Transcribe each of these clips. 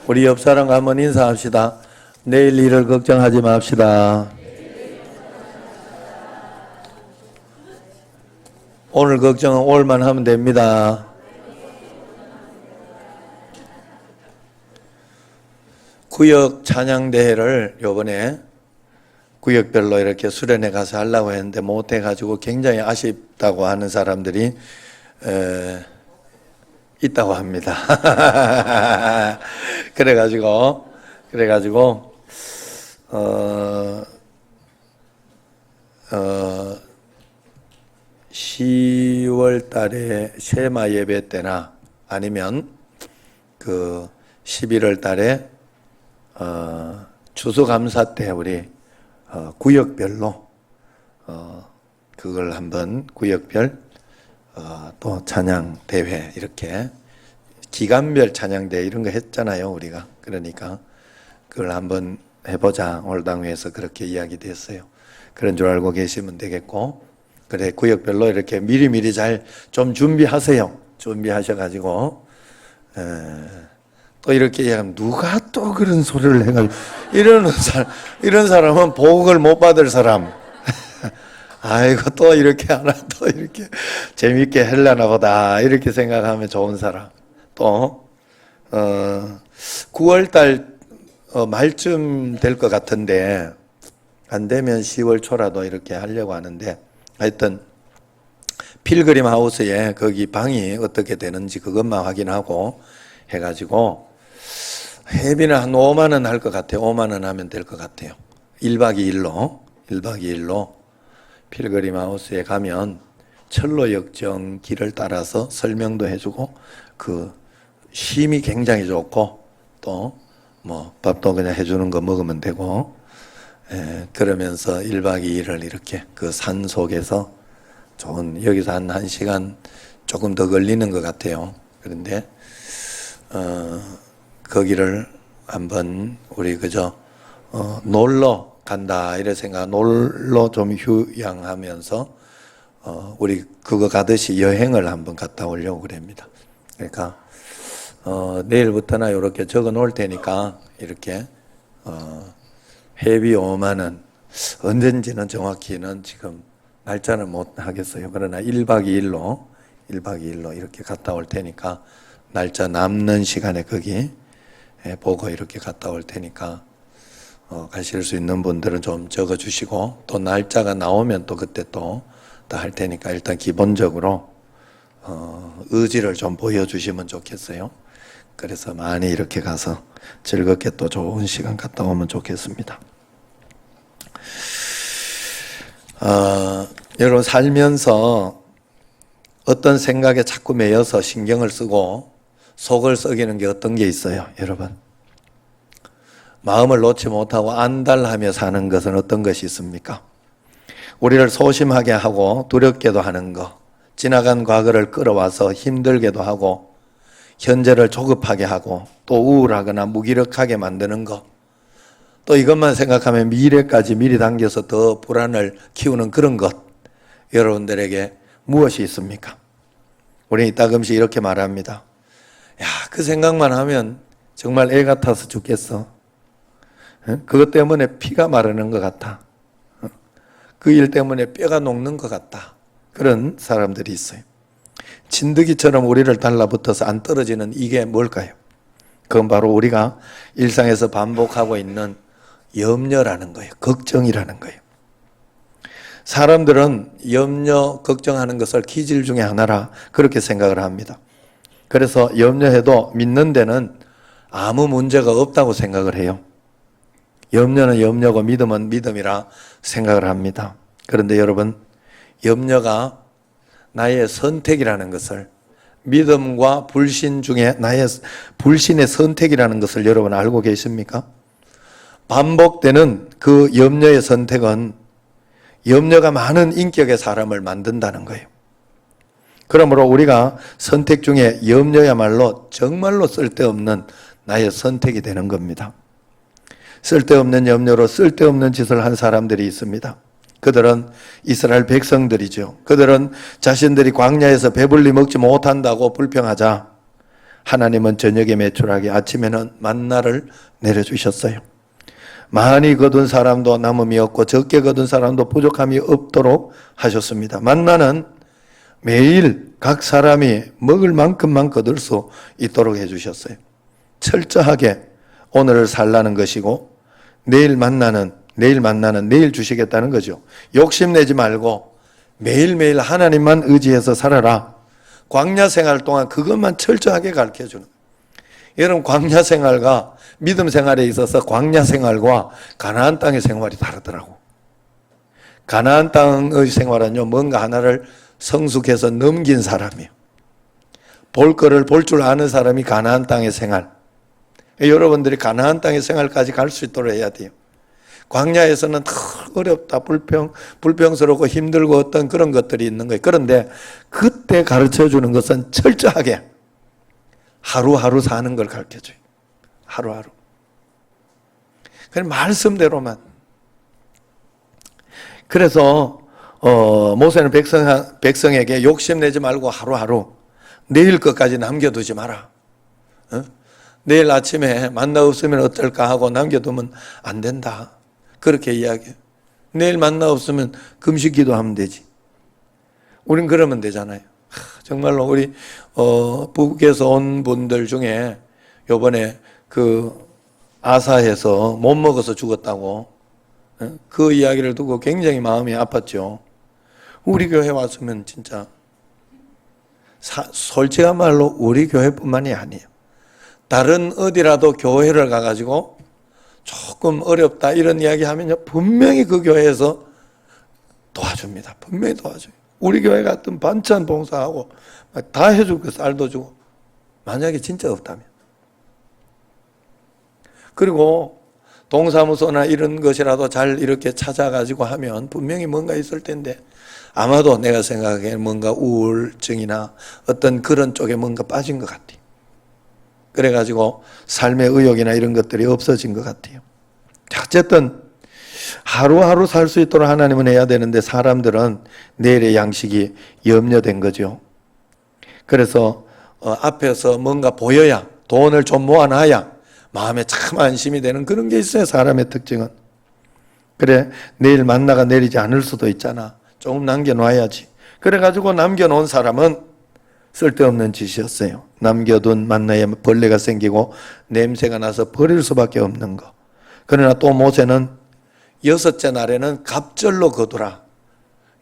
우리 옆 사람과 한번 인사합시다. 내일 일을 걱정하지 맙시다. 오늘 걱정은 오늘만 하면 됩니다. 구역 찬양대회를 요번에 구역별로 이렇게 수련회 가서 하려고 했는데 못해가지고 굉장히 아쉽다고 하는 사람들이 있다고 합니다. 그래가지고 10월 달에 쉐마 예배 때나 아니면 그 11월 달에 추수감사 때 우리 구역별로 그걸 한번 구역별 또 찬양 대회 이렇게 기간별 찬양 대회 이런 거 했잖아요 우리가. 그러니까 그걸 한번 해보자 오늘 당회에서 그렇게 이야기됐어요. 그런 줄 알고 계시면 되겠고, 그래 구역별로 이렇게 미리미리 잘 좀 준비하세요. 준비하셔가지고 또 이렇게 얘기하면 누가 또 그런 소리를 해가지고 이런 사람은 복을 못 받을 사람. 아이고 또 이렇게 하나 또 이렇게 재밌게 하려나 보다 이렇게 생각하면 좋은 사람. 또 9월달 말쯤 될 것 같은데 안 되면 10월 초라도 이렇게 하려고 하는데, 하여튼 필그림 하우스에 거기 방이 어떻게 되는지 그것만 확인하고 해가지고 회비는 한 5만 원 할 것 같아요. 5만 원 하면 될 것 같아요. 1박 2일로 필그림 하우스에 가면 철로 역정 길을 따라서 설명도 해주고 그 쉼이 굉장히 좋고 또 뭐 밥도 그냥 해주는 거 먹으면 되고, 그러면서 1박 2일을 이렇게 그 산 속에서 좋은, 여기서 한 1시간 조금 더 걸리는 것 같아요. 그런데 거기를 한번 우리 그저 놀러 간다 이래 생각, 놀러 좀 휴양하면서 우리 그거 가듯이 여행을 한번 갔다 오려고 그럽니다. 그러니까 내일부터나 이렇게 적어 놓을 테니까 이렇게 회비 5만 원 언젠지는 정확히는 지금 날짜는 못 하겠어요. 그러나 1박 2일로 이렇게 갔다 올 테니까 날짜 남는 시간에 거기 보고 이렇게 갔다 올 테니까 가실 수 있는 분들은 좀 적어 주시고, 또 날짜가 나오면 또 그때 또 할 테니까 일단 기본적으로 의지를 좀 보여주시면 좋겠어요. 그래서 많이 이렇게 가서 즐겁게 또 좋은 시간 갔다 오면 좋겠습니다. 여러분 살면서 어떤 생각에 자꾸 매여서 신경을 쓰고 속을 썩이는 게 어떤 게 있어요, 여러분? 마음을 놓지 못하고 안달하며 사는 것은 어떤 것이 있습니까? 우리를 소심하게 하고 두렵게도 하는 것, 지나간 과거를 끌어와서 힘들게도 하고 현재를 조급하게 하고 또 우울하거나 무기력하게 만드는 것, 또 이것만 생각하면 미래까지 미리 당겨서 더 불안을 키우는 그런 것, 여러분들에게 무엇이 있습니까? 우리는 이따금씩 이렇게 말합니다. 야, 그 생각만 하면 정말 애 같아서 죽겠어. 그것 때문에 피가 마르는 것 같아. 그 일 때문에 뼈가 녹는 것 같다. 그런 사람들이 있어요. 진드기처럼 우리를 달라붙어서 안 떨어지는 이게 뭘까요? 그건 바로 우리가 일상에서 반복하고 있는 염려라는 거예요. 걱정이라는 거예요. 사람들은 염려, 걱정하는 것을 기질 중에 하나라 그렇게 생각을 합니다. 그래서 염려해도 믿는 데는 아무 문제가 없다고 생각을 해요. 염려는 염려고 믿음은 믿음이라 생각을 합니다. 그런데 여러분, 염려가 나의 선택이라는 것을, 믿음과 불신 중에 나의 불신의 선택이라는 것을 여러분 알고 계십니까? 반복되는 그 염려의 선택은 염려가 많은 인격의 사람을 만든다는 거예요. 그러므로 우리가 선택 중에 염려야말로 정말로 쓸데없는 나의 선택이 되는 겁니다. 쓸데없는 염려로 쓸데없는 짓을 한 사람들이 있습니다. 그들은 이스라엘 백성들이죠. 그들은 자신들이 광야에서 배불리 먹지 못한다고 불평하자 하나님은 저녁에 매출하게 아침에는 만나를 내려주셨어요. 많이 거둔 사람도 남음이 없고 적게 거둔 사람도 부족함이 없도록 하셨습니다. 만나는 매일 각 사람이 먹을 만큼만 거둘 수 있도록 해주셨어요. 철저하게 오늘을 살라는 것이고 내일 만나는 내일 주시겠다는 거죠. 욕심내지 말고 매일매일 하나님만 의지해서 살아라. 광야 생활 동안 그것만 철저하게 가르쳐주는 거예요. 여러분, 광야 생활과 믿음 생활에 있어서 광야 생활과 가나안 땅의 생활이 다르더라고. 가나안 땅의 생활은요, 뭔가 하나를 성숙해서 넘긴 사람이에요. 볼 거를 볼 줄 아는 사람이 가나안 땅의 생활. 여러분들이 가나안 땅의 생활까지 갈 수 있도록 해야 돼요. 광야에서는 어렵다, 불평스럽고 힘들고 어떤 그런 것들이 있는 거예요. 그런데 그때 가르쳐 주는 것은 철저하게 하루하루 사는 걸 가르쳐 줘요. 하루하루. 그냥 말씀대로만. 그래서 모세는 백성에게 욕심내지 말고 하루하루 내일 것까지 남겨두지 마라. 내일 아침에 만나 없으면 어떨까 하고 남겨두면 안 된다. 그렇게 이야기해요. 내일 만나 없으면 금식 기도하면 되지. 우린 그러면 되잖아요. 정말로 우리 북에서 온 분들 중에 요번에 그 아사에서 못 먹어서 죽었다고 그 이야기를 듣고 굉장히 마음이 아팠죠. 우리 교회 왔으면 진짜 솔직한 말로 우리 교회뿐만이 아니에요. 다른 어디라도 교회를 가가지고 조금 어렵다 이런 이야기 하면요, 분명히 그 교회에서 도와줍니다. 분명히 도와줘요. 우리 교회 같은 반찬 봉사하고 다 해줄 거 쌀도 주고, 만약에 진짜 없다면. 그리고 동사무소나 이런 것이라도 잘 이렇게 찾아가지고 하면 분명히 뭔가 있을 텐데, 아마도 내가 생각에 뭔가 우울증이나 어떤 그런 쪽에 뭔가 빠진 것 같아요. 그래가지고 삶의 의욕이나 이런 것들이 없어진 것 같아요. 어쨌든 하루하루 살 수 있도록 하나님은 해야 되는데 사람들은 내일의 양식이 염려된 거죠. 그래서 앞에서 뭔가 보여야, 돈을 좀 모아놔야 마음에 참 안심이 되는 그런 게 있어요. 사람의 특징은. 그래, 내일 만나가 내리지 않을 수도 있잖아. 조금 남겨놔야지. 그래가지고 남겨놓은 사람은 쓸데없는 짓이었어요. 남겨둔 만나에 벌레가 생기고 냄새가 나서 버릴 수밖에 없는 거. 그러나 또 모세는 6째 날에는 갑절로 거두라.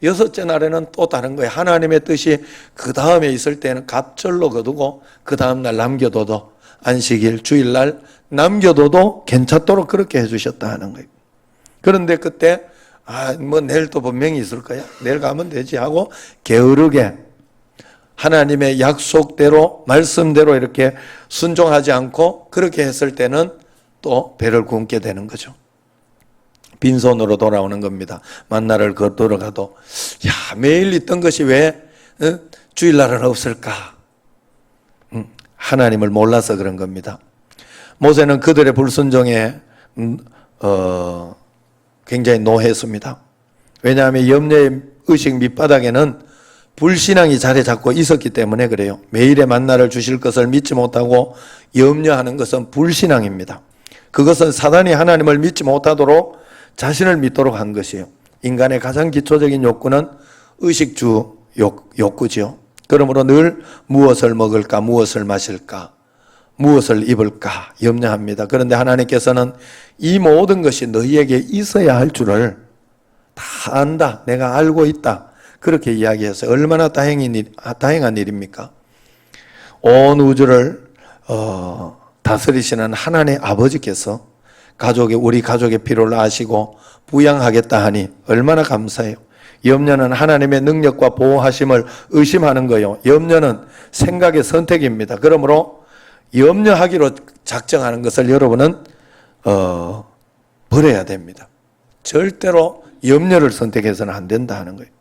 6째 날에는 또 다른 거예요. 하나님의 뜻이 그 다음에 있을 때는 갑절로 거두고 그 다음 날 남겨둬도, 안식일, 주일날 남겨둬도 괜찮도록 그렇게 해주셨다 하는 거예요. 그런데 그때 뭐 내일 또 분명히 있을 거야. 내일 가면 되지 하고 게으르게 하나님의 약속대로 말씀대로 이렇게 순종하지 않고 그렇게 했을 때는 또 배를 굶게 되는 거죠. 빈손으로 돌아오는 겁니다. 만나를 거두러 가도 매일 있던 것이 왜 주일날은 없을까? 하나님을 몰라서 그런 겁니다. 모세는 그들의 불순종에 굉장히 노했습니다. 왜냐하면 염려의 의식 밑바닥에는 불신앙이 자리 잡고 있었기 때문에 그래요. 매일의 만나를 주실 것을 믿지 못하고 염려하는 것은 불신앙입니다. 그것은 사단이 하나님을 믿지 못하도록 자신을 믿도록 한 것이에요. 인간의 가장 기초적인 욕구는 의식주 욕구지요. 그러므로 늘 무엇을 먹을까, 무엇을 마실까, 무엇을 입을까 염려합니다. 그런데 하나님께서는 이 모든 것이 너희에게 있어야 할 줄을 다 안다, 내가 알고 있다, 그렇게 이야기해서 얼마나 다행한 일입니까? 온 우주를 다스리시는 하나님의 아버지께서 우리 가족의 필요를 아시고 부양하겠다 하니 얼마나 감사해요. 염려는 하나님의 능력과 보호하심을 의심하는 거예요. 염려는 생각의 선택입니다. 그러므로 염려하기로 작정하는 것을 여러분은 버려야 됩니다. 절대로 염려를 선택해서는 안 된다 하는 거예요.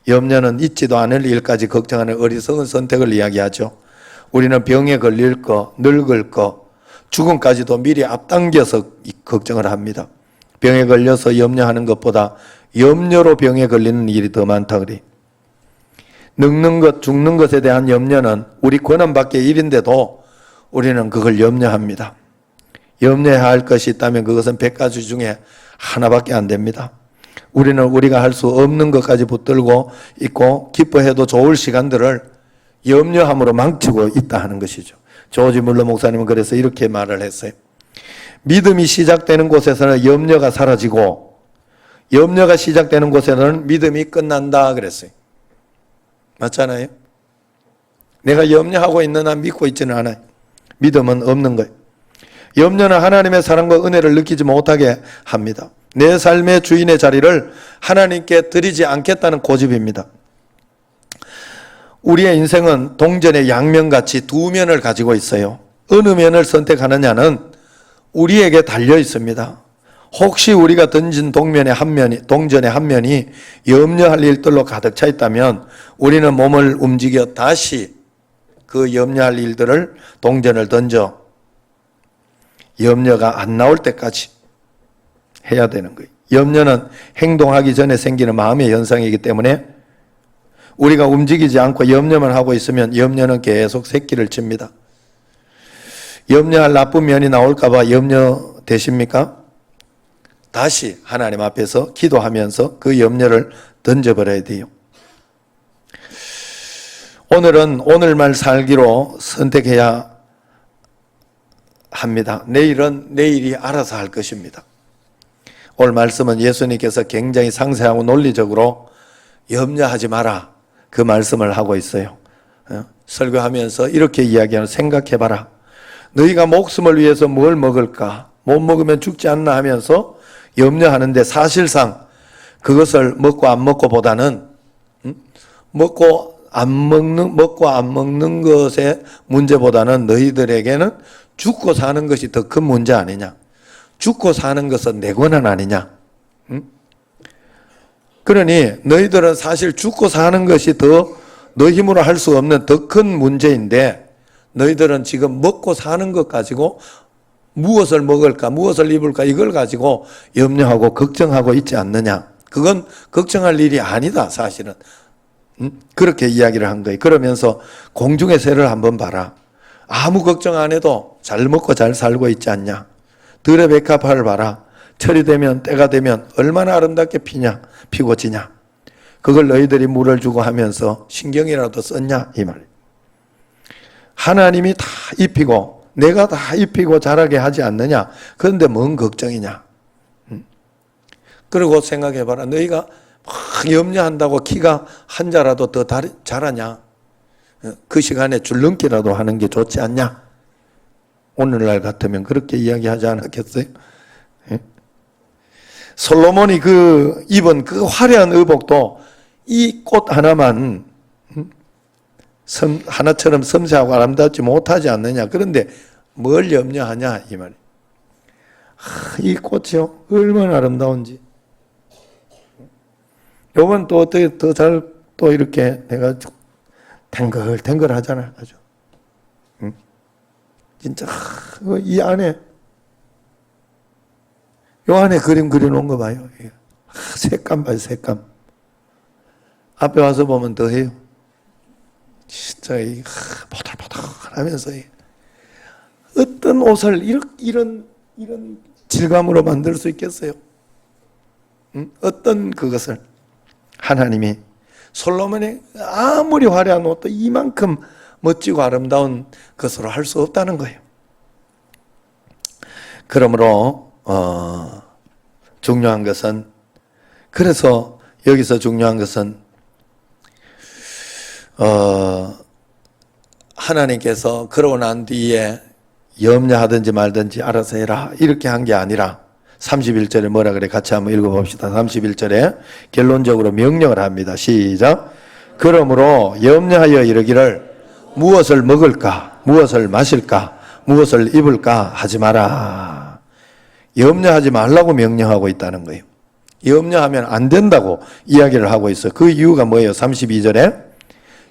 염려는 있지도 않을 일까지 걱정하는 어리석은 선택을 이야기하죠. 우리는 병에 걸릴 거, 늙을 거, 죽음까지도 미리 앞당겨서 걱정을 합니다. 병에 걸려서 염려하는 것보다 염려로 병에 걸리는 일이 더 많다 그래. 늙는 것, 죽는 것에 대한 염려는 우리 권한 밖의 일인데도 우리는 그걸 염려합니다. 염려해야 할 것이 있다면 그것은 100가지 중에 하나밖에 안 됩니다. 우리는 우리가 할 수 없는 것까지 붙들고 있고 기뻐해도 좋을 시간들을 염려함으로 망치고 있다 하는 것이죠. 조지 물러 목사님은 그래서 이렇게 말을 했어요. 믿음이 시작되는 곳에서는 염려가 사라지고 염려가 시작되는 곳에서는 믿음이 끝난다 그랬어요. 맞잖아요? 내가 염려하고 있는 한 믿고 있지는 않아요. 믿음은 없는 거예요. 염려는 하나님의 사랑과 은혜를 느끼지 못하게 합니다. 내 삶의 주인의 자리를 하나님께 드리지 않겠다는 고집입니다. 우리의 인생은 동전의 양면같이 두 면을 가지고 있어요. 어느 면을 선택하느냐는 우리에게 달려 있습니다. 혹시 우리가 던진 동전의 한 면이 염려할 일들로 가득 차 있다면 우리는 몸을 움직여 다시 그 염려할 일들을 동전을 던져 염려가 안 나올 때까지 해야 되는 거예요. 염려는 행동하기 전에 생기는 마음의 현상이기 때문에 우리가 움직이지 않고 염려만 하고 있으면 염려는 계속 새끼를 칩니다. 염려할 나쁜 면이 나올까 봐 염려되십니까? 다시 하나님 앞에서 기도하면서 그 염려를 던져버려야 돼요. 오늘은 오늘만 살기로 선택해야 합니다. 내일은 내일이 알아서 할 것입니다. 오늘 말씀은 예수님께서 굉장히 상세하고 논리적으로 염려하지 마라 그 말씀을 하고 있어요. 설교하면서 이렇게 이야기하는 생각해봐라. 너희가 목숨을 위해서 뭘 먹을까? 못 먹으면 죽지 않나 하면서 염려하는데 사실상 그것을 먹고 안 먹고 보다는 먹고 안 먹는 것의 문제보다는 너희들에게는 죽고 사는 것이 더 큰 문제 아니냐. 죽고 사는 것은 내 권한 아니냐. 그러니 너희들은 사실 죽고 사는 것이 더 너 힘으로 할 수 없는 더 큰 문제인데 너희들은 지금 먹고 사는 것 가지고 무엇을 먹을까 무엇을 입을까 이걸 가지고 염려하고 걱정하고 있지 않느냐. 그건 걱정할 일이 아니다 사실은. 그렇게 이야기를 한 거예요. 그러면서 공중의 새를 한번 봐라. 아무 걱정 안 해도 잘 먹고 잘 살고 있지 않냐. 들의 백합화를 봐라. 철이 되면 때가 되면 얼마나 아름답게 피고 지냐. 그걸 너희들이 물을 주고 하면서 신경이라도 썼냐 이 말. 하나님이 다 입히고 내가 다 입히고 자라게 하지 않느냐. 그런데 뭔 걱정이냐. 그리고 생각해봐라. 너희가 막 염려한다고 키가 한 자라도 더 자라냐. 그 시간에 줄넘기라도 하는 게 좋지 않냐. 오늘날 같으면 그렇게 이야기하지 않았겠어요? 솔로몬이 그 입은 그 화려한 의복도 이 꽃 하나만 하나처럼 섬세하고 아름답지 못하지 않느냐. 그런데 뭘 염려하냐 이 말이에요. 이 꽃이요 얼마나 아름다운지. 요건 또 어떻게 더 잘 또 이렇게 해가지고 탱글탱글 하잖아요. 아주. 진짜 이 안에 요 안에 그림 그려놓은 거 봐요. 색감 봐요. 색감. 앞에 와서 보면 더 해요. 진짜 보들보들하면서 어떤 옷을 이런 질감으로 만들 수 있겠어요? 어떤 그것을 하나님이 솔로몬이 아무리 화려한 옷도 이만큼 멋지고 아름다운 것으로 할 수 없다는 거예요. 그러므로 중요한 것은 그래서 여기서 중요한 것은 하나님께서 그러고 난 뒤에 염려하든지 말든지 알아서 해라 이렇게 한 게 아니라 31절에 뭐라 그래 같이 한번 읽어봅시다. 31절에 결론적으로 명령을 합니다. 시작. 그러므로 염려하여 이르기를 무엇을 먹을까 무엇을 마실까 무엇을 입을까 하지 마라. 염려하지 말라고 명령하고 있다는 거예요. 염려하면 안 된다고 이야기를 하고 있어요. 그 이유가 뭐예요? 32절에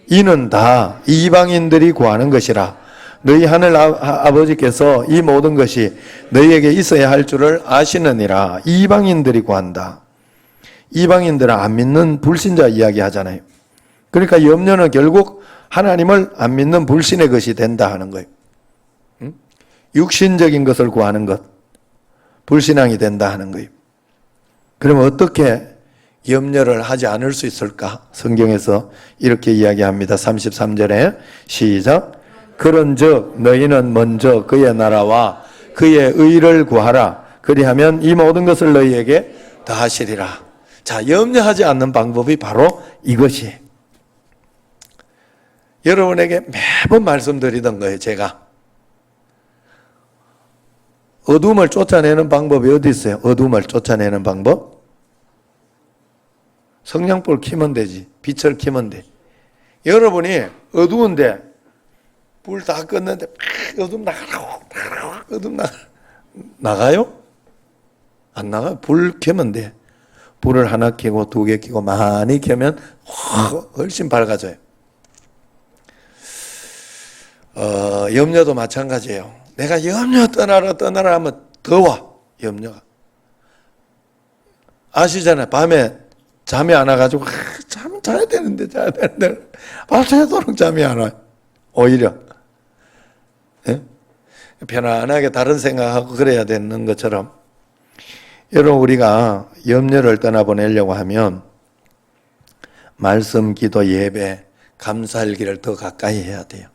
이는 다 이방인들이 구하는 것이라. 너희 하늘 아버지께서 이 모든 것이 너희에게 있어야 할 줄을 아시느니라. 이방인들이 구한다. 이방인들은 안 믿는 불신자 이야기 하잖아요. 그러니까 염려는 결국 하나님을 안 믿는 불신의 것이 된다 하는 거예요. 육신적인 것을 구하는 것, 불신앙이 된다 하는 거예요. 그러면 어떻게 염려를 하지 않을 수 있을까? 성경에서 이렇게 이야기합니다. 33절에 시작. 그런즉 너희는 먼저 그의 나라와 그의 의를 구하라. 그리하면 이 모든 것을 너희에게 더하시리라. 자, 염려하지 않는 방법이 바로 이것이. 여러분에게 매번 말씀드리던 거예요, 제가. 어둠을 쫓아내는 방법이 어디 있어요? 어둠을 쫓아내는 방법? 성냥불 켜면 되지. 빛을 켜면 돼. 여러분이 어두운데 불 다 껐는데 어둠 나가라고 어둠 나가요? 안 나가요. 불 켜면 돼. 불을 하나 켜고 두 개 켜고 많이 켜면 훨씬 밝아져요. 염려도 마찬가지예요. 내가 염려 떠나라 하면 더 와. 염려가. 아시잖아요. 밤에 잠이 안 와가지고 잠 자야 되는데 밤새도록 잠이 안 와요. 오히려 예? 편안하게 다른 생각하고 그래야 되는 것처럼 여러분 우리가 염려를 떠나보내려고 하면 말씀, 기도, 예배, 감사할 길을 더 가까이 해야 돼요.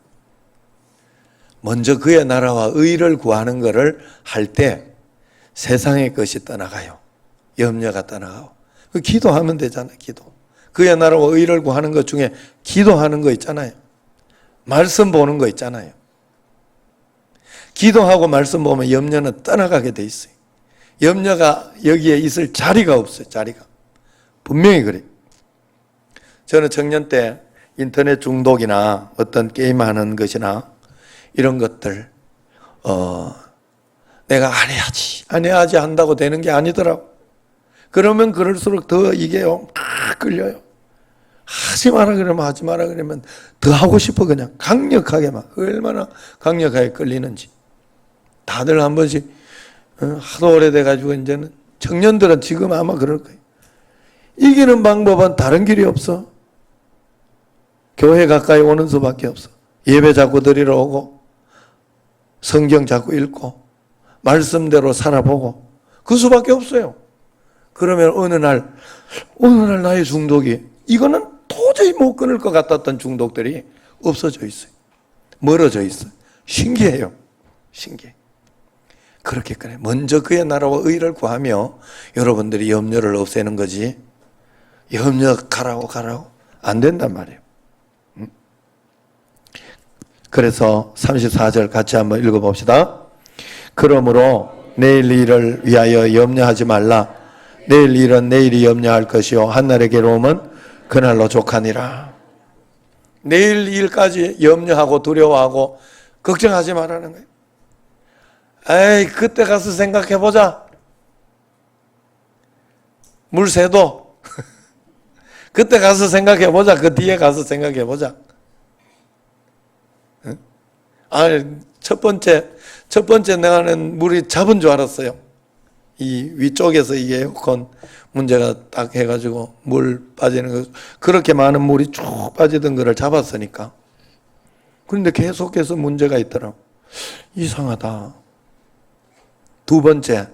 먼저 그의 나라와 의를 구하는 것을 할 때 세상의 것이 떠나가요. 염려가 떠나가고. 기도하면 되잖아요. 기도. 그의 나라와 의를 구하는 것 중에 기도하는 거 있잖아요. 말씀 보는 거 있잖아요. 기도하고 말씀 보면 염려는 떠나가게 돼 있어요. 염려가 여기에 있을 자리가 없어요. 자리가. 분명히 그래요. 저는 청년 때 인터넷 중독이나 어떤 게임하는 것이나 이런 것들 내가 안 해야지 한다고 되는 게 아니더라고. 그러면 그럴수록 더 이게요 막 끌려요. 하지 마라 그러면 하지 마라 그러면 더 하고 싶어. 그냥 강력하게 막 얼마나 강력하게 끌리는지. 다들 한 번씩 하도 오래돼가지고 이제는 청년들은 지금 아마 그럴 거예요. 이기는 방법은 다른 길이 없어. 교회 가까이 오는 수밖에 없어. 예배 자꾸 드리러 오고 성경 자꾸 읽고 말씀대로 살아보고 그 수밖에 없어요. 그러면 어느 날 나의 중독이 이거는 도저히 못 끊을 것 같았던 중독들이 없어져 있어요. 멀어져 있어요. 신기해요. 신기해. 그렇게 그래. 먼저 그의 나라와 의를 구하며 여러분들이 염려를 없애는 거지. 염려 가라고 안 된단 말이에요. 그래서 34절 같이 한번 읽어봅시다. 그러므로 내일 일을 위하여 염려하지 말라. 내일 일은 내일이 염려할 것이요 한날의 괴로움은 그날로 족하니라. 내일 일까지 염려하고 두려워하고 걱정하지 말라는 거예요. 에이 그때 가서 생각해보자. 물새도 그때 가서 생각해보자. 그 뒤에 가서 생각해보자. 아니 첫 번째 내가는 물이 잡은 줄 알았어요. 이 위쪽에서 이 에어컨 문제가 딱 해가지고 물 빠지는 거 그렇게 많은 물이 쭉 빠지던 거를 잡았으니까. 그런데 계속해서 문제가 있더라고. 이상하다. 두 번째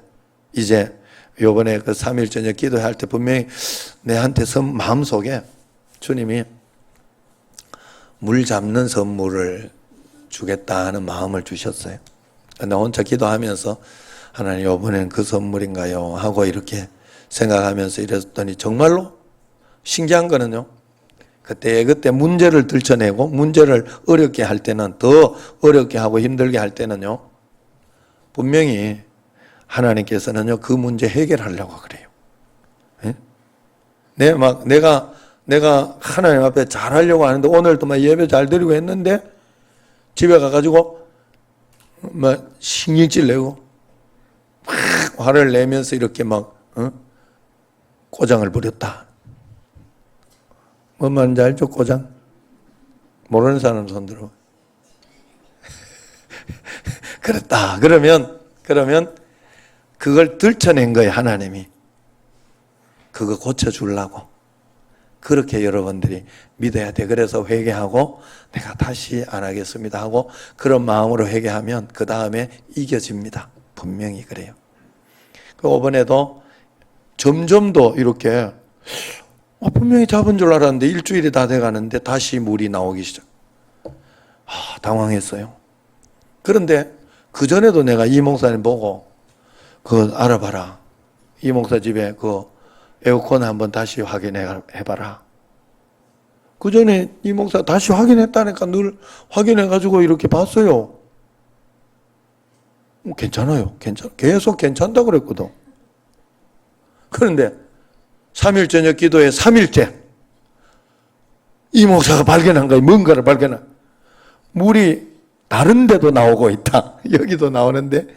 이제 요번에 그 3일 저녁 기도할 때 분명히 내한테 마음속에 주님이 물 잡는 선물을 주겠다 하는 마음을 주셨어요. 나 혼자 기도하면서 하나님 이번에는 그 선물인가요? 하고 이렇게 생각하면서 이랬더니 정말로 신기한 거는요. 그때 문제를 들춰내고 문제를 어렵게 할 때는 더 어렵게 하고 힘들게 할 때는요. 분명히 하나님께서는요. 그 문제 해결하려고 그래요. 예? 내가 하나님 앞에 잘하려고 하는데 오늘도 막 예배 잘 드리고 했는데 집에 가가지고 막 신경질 내고 막 화를 내면서 이렇게 막 꼬장을 부렸다. 뭔 말인지 알죠? 꼬장? 모르는 사람 손 들어. 그랬다. 그러면 그걸 들춰낸 거예요. 하나님이. 그거 고쳐주려고. 그렇게 여러분들이 믿어야 돼. 그래서 회개하고 내가 다시 안 하겠습니다 하고 그런 마음으로 회개하면 그 다음에 이겨집니다. 분명히 그래요. 그 이번에도 점점 더 이렇게 분명히 잡은 줄 알았는데 일주일이 다 돼가는데 다시 물이 나오기 시작. 당황했어요. 그런데 그 전에도 내가 이 목사님 보고 알아봐라. 이 목사 집에 에어컨 한번 다시 확인해봐라. 그 전에 이 목사 다시 확인했다니까 늘 확인해가지고 이렇게 봤어요. 괜찮아요. 계속 괜찮다고 그랬거든. 그런데 3일 저녁 기도에 3일째 이 목사가 발견한 거예요. 뭔가를 물이 다른 데도 나오고 있다. 여기도 나오는데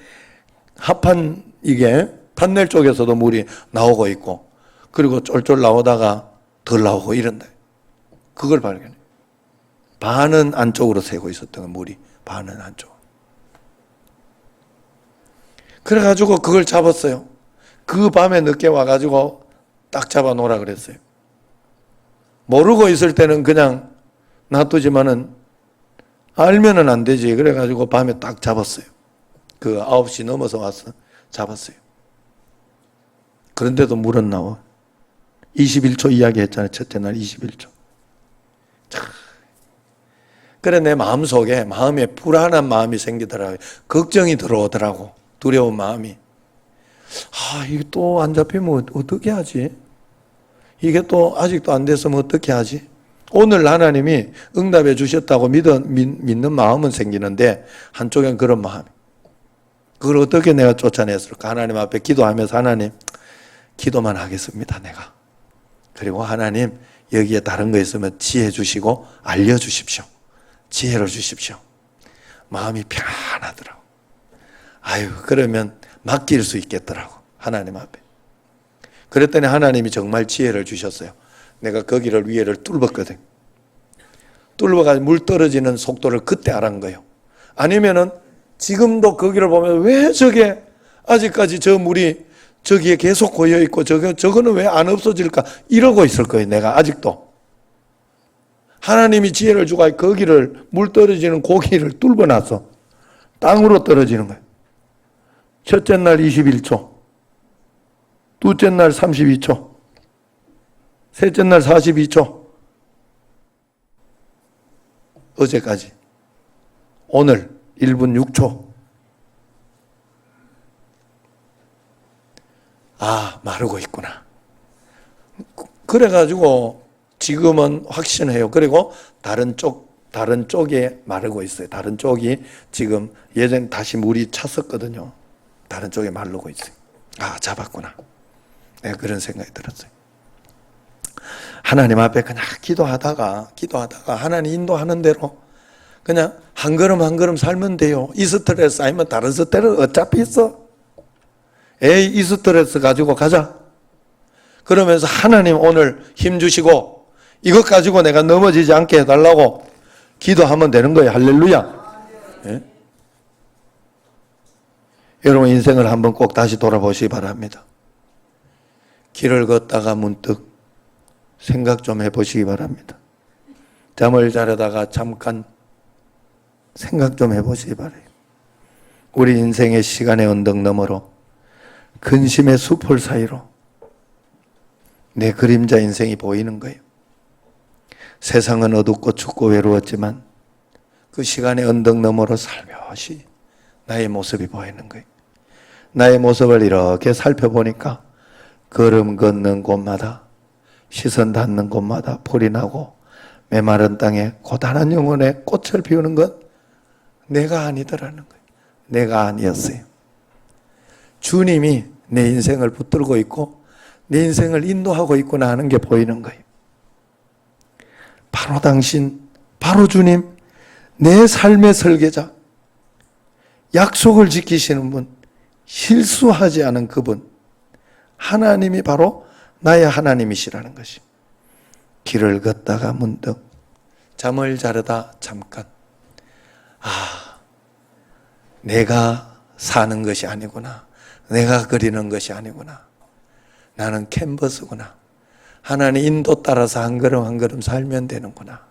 이게 판넬 쪽에서도 물이 나오고 있고 그리고 쫄쫄 나오다가 덜 나오고 이런다. 그걸 발견해. 반은 안쪽으로 새고 있었던 물이 반은 안쪽. 그래가지고 그걸 잡았어요. 그 밤에 늦게 와가지고 딱 잡아 놓으라 그랬어요. 모르고 있을 때는 그냥 놔두지만은 알면은 안 되지. 그래가지고 밤에 딱 잡았어요. 9시 넘어서 와서 잡았어요. 그런데도 물은 나와. 21초 이야기했잖아요. 첫째 날 21초. 그래 내 마음속에 마음에 불안한 마음이 생기더라고요. 걱정이 들어오더라고. 두려운 마음이. 이게 또 안 잡히면 어떻게 하지? 이게 또 아직도 안 됐으면 어떻게 하지? 오늘 하나님이 응답해 주셨다고 믿는 마음은 생기는데 한쪽엔 그런 마음이. 그걸 어떻게 내가 쫓아냈을까? 하나님 앞에 기도하면서 하나님 기도만 하겠습니다. 내가. 그리고 하나님 여기에 다른 거 있으면 지혜 주시고 알려주십시오. 지혜를 주십시오. 마음이 편하더라고. 그러면 맡길 수 있겠더라고. 하나님 앞에. 그랬더니 하나님이 정말 지혜를 주셨어요. 내가 거기를 위에를 뚫었거든. 뚫어가지고 물 떨어지는 속도를 그때 알은 거예요. 아니면은 지금도 거기를 보면 왜 저게 아직까지 저 물이 저기에 계속 고여 있고 저거는 왜 안 없어질까 이러고 있을 거예요. 내가 아직도. 하나님이 지혜를 주고 거기를 물 떨어지는 고기를 뚫어놨어. 땅으로 떨어지는 거예요. 첫째 날 21초, 둘째 날 32초, 셋째 날 42초, 어제까지, 오늘 1분 6초. 마르고 있구나. 그래가지고 지금은 확신해요. 그리고 다른 쪽에 마르고 있어요. 다른 쪽이 지금 예전 다시 물이 찼었거든요. 다른 쪽에 마르고 있어요. 잡았구나. 내가 그런 생각이 들었어요. 하나님 앞에 그냥 기도하다가 하나님 인도하는 대로 그냥 한 걸음 한 걸음 살면 돼요. 이 스트레스 아니면 다른 스트레스 어차피 있어. 이 스트레스 가지고 가자. 그러면서 하나님 오늘 힘 주시고 이것 가지고 내가 넘어지지 않게 해달라고 기도하면 되는 거예요. 할렐루야. 예? 여러분 인생을 한번 꼭 다시 돌아보시기 바랍니다. 길을 걷다가 문득 생각 좀 해보시기 바랍니다. 잠을 자려다가 잠깐 생각 좀 해보시기 바라요. 우리 인생의 시간의 언덕 너머로 근심의 수풀 사이로 내 그림자 인생이 보이는 거예요. 세상은 어둡고 춥고 외로웠지만 그 시간의 언덕 너머로 살며시 나의 모습이 보이는 거예요. 나의 모습을 이렇게 살펴보니까 걸음 걷는 곳마다 시선 닿는 곳마다 풀이 나고 메마른 땅에 고단한 영혼에 꽃을 피우는 건 내가 아니더라는 거예요. 내가 아니었어요. 주님이 내 인생을 붙들고 있고 내 인생을 인도하고 있구나 하는 게 보이는 거예요. 바로 당신, 바로 주님, 내 삶의 설계자, 약속을 지키시는 분, 실수하지 않은 그분, 하나님이 바로 나의 하나님이시라는 것이. 길을 걷다가 문득 잠을 자려다 잠깐 내가 사는 것이 아니구나. 내가 그리는 것이 아니구나. 나는 캔버스구나. 하나님 인도 따라서 한 걸음 한 걸음 살면 되는구나.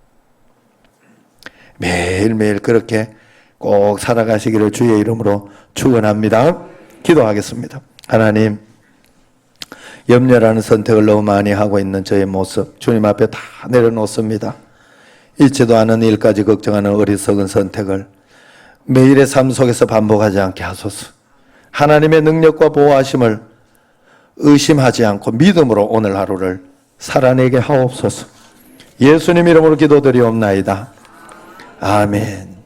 매일매일 그렇게 꼭 살아가시기를 주의 이름으로 축원합니다. 기도하겠습니다. 하나님, 염려라는 선택을 너무 많이 하고 있는 저의 모습 주님 앞에 다 내려놓습니다. 잊지도 않은 일까지 걱정하는 어리석은 선택을 매일의 삶 속에서 반복하지 않게 하소서. 하나님의 능력과 보호하심을 의심하지 않고 믿음으로 오늘 하루를 살아내게 하옵소서. 예수님 이름으로 기도드리옵나이다. 아멘.